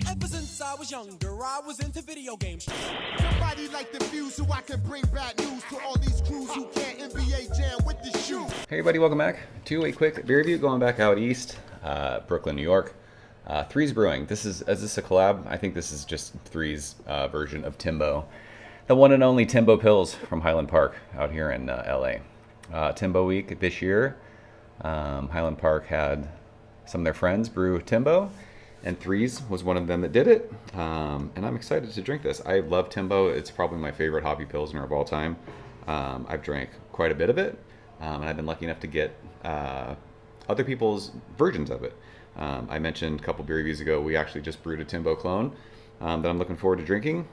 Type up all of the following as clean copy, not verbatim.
Ever since I was younger, I was into video games. Somebody like the views so I can bring bad news to all these crews who can't NBA jam with the shoe. Hey everybody, welcome back to a quick beer review going back out east, Brooklyn, New York. Three's Brewing. Is this a collab? I think this is just Three's version of Timbo. The one and only Timbo Pills from Highland Park out here in LA. Timbo Week this year. Highland Park had some of their friends brew Timbo, and Three's was one of them that did it. And I'm excited to drink this. I love Timbo. It's probably my favorite hoppy pilsner of all time. I've drank quite a bit of it, and I've been lucky enough to get other people's versions of it. I mentioned a couple beer reviews ago, we actually just brewed a Timbo clone that I'm looking forward to drinking.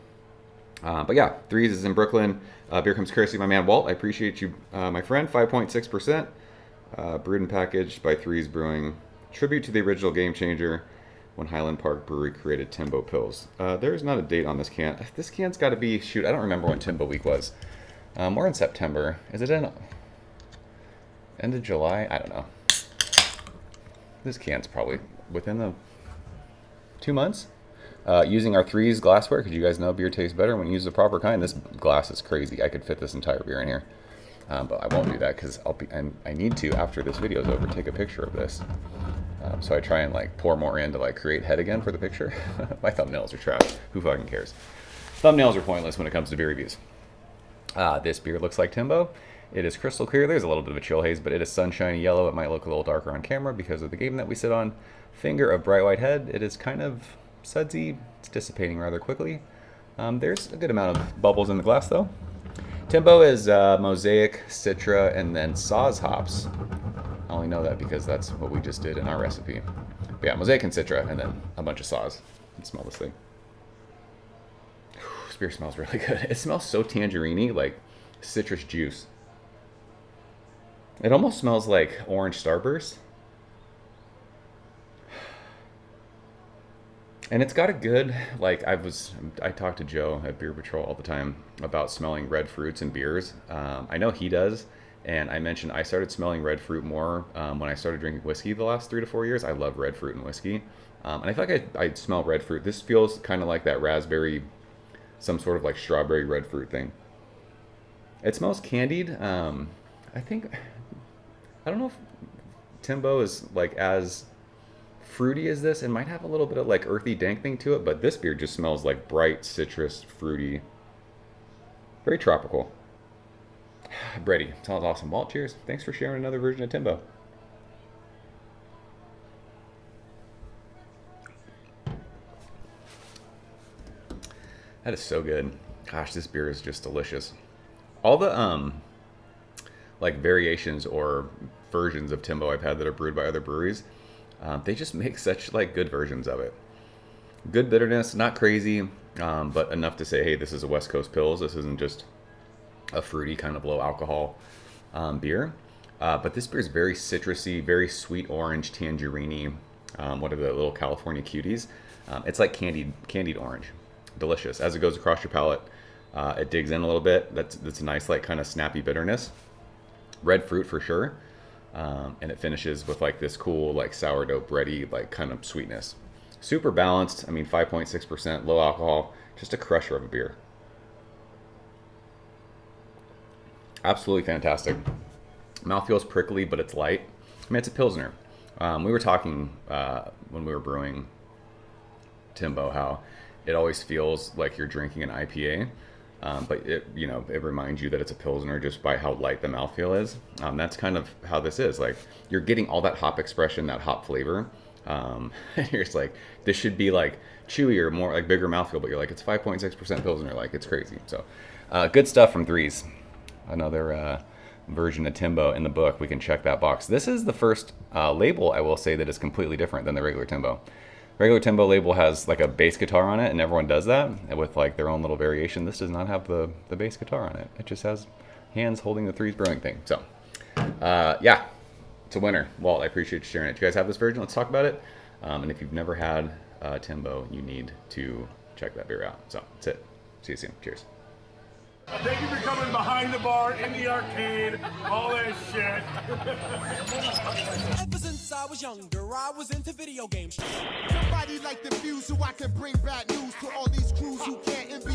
But yeah, Three's is in Brooklyn. Beer comes courtesy of my man Walt. I appreciate you, my friend. 5.6%. Brewed and packaged by Three's Brewing. Tribute to the original game changer when Highland Park Brewery created Timbo Pills. There's not a date on this can. This can's got to be, shoot, I don't remember when Timbo Week was. We're in September. Is it in end of July? I don't know. This can's probably within the 2 months. Using our Three's glassware, because you guys know beer tastes better when you use the proper kind. This glass is crazy. I could fit this entire beer in here. But I won't do that because I need to, after this video is over, take a picture of this. So I try and like pour more in to like create head again for the picture. My thumbnails are trash. Who fucking cares? Thumbnails are pointless when it comes to beer reviews. This beer looks like Timbo. It is crystal clear. There's a little bit of a chill haze, but it is sunshiny yellow. It might look a little darker on camera because of the game that we sit on. Finger of bright white head. It is kind of sudsy. It's dissipating rather quickly. There's a good amount of bubbles in the glass though. Timbo is Mosaic, Citra, and then Saaz hops. I only know that because that's what we just did in our recipe. But yeah, Mosaic and Citra, and then a bunch of Saaz. You can smell this thing. This beer smells really good. It smells so tangerine-y, like citrus juice. It almost smells like orange Starburst. And it's got a good, like, I talk to Joe at Beer Patrol all the time about smelling red fruits in beers. I know he does, and I mentioned I started smelling red fruit more when I started drinking whiskey the last 3 to 4 years. I love red fruit and whiskey. And I feel like I smell red fruit. This feels kind of like that raspberry, some sort of like strawberry red fruit thing. It smells candied. I don't know if Timbo is like as fruity as this. It might have a little bit of like earthy dank thing to it, but this beer just smells like bright citrus, fruity, very tropical. Bready, sounds awesome. Walt, cheers. Thanks for sharing another version of Timbo. That is so good. Gosh, this beer is just delicious. All the like variations or versions of Timbo I've had that are brewed by other breweries, they just make such like good versions of it. Good bitterness, not crazy, but enough to say, hey, this is a West Coast Pils. This isn't just a fruity kind of low alcohol beer. But this beer is very citrusy, very sweet orange, tangerine-y. What are the little California cuties? It's like candied orange. Delicious. As it goes across your palate, it digs in a little bit. That's a nice like kind of snappy bitterness. Red fruit for sure. And it finishes with like this cool like sourdough bready like kind of sweetness. Super balanced. I mean 5.6%, low alcohol, just a crusher of a beer. Absolutely fantastic. Mouthfeel's prickly, but it's light. I mean, it's a Pilsner. We were talking when we were brewing Timbo how it always feels like you're drinking an IPA. But it reminds you that it's a Pilsner just by how light the mouthfeel is. That's kind of how this is. Like, you're getting all that hop expression, that hop flavor. And you're just like, this should be like chewier, more like bigger mouthfeel, but you're like, it's 5.6% Pilsner. Like, it's crazy. So, good stuff from Three's. Another version of Timbo in the book. We can check that box. This is the first label, I will say, that is completely different than the regular Timbo. Regular Timbo label has like a bass guitar on it, and everyone does that with like their own little variation. This does not have the bass guitar on it. It just has hands holding the Three's Brewing thing. So, yeah, it's a winner. Walt, I appreciate you sharing it. Do you guys have this version? Let's talk about it. And if you've never had Timbo, you need to check that beer out. So, that's it. See you soon. Cheers. Thank you for coming behind the bar, in the arcade, all that shit. Ever since I was younger, I was into video games. Somebody like the views so I can bring bad news to all these crews who can't NBA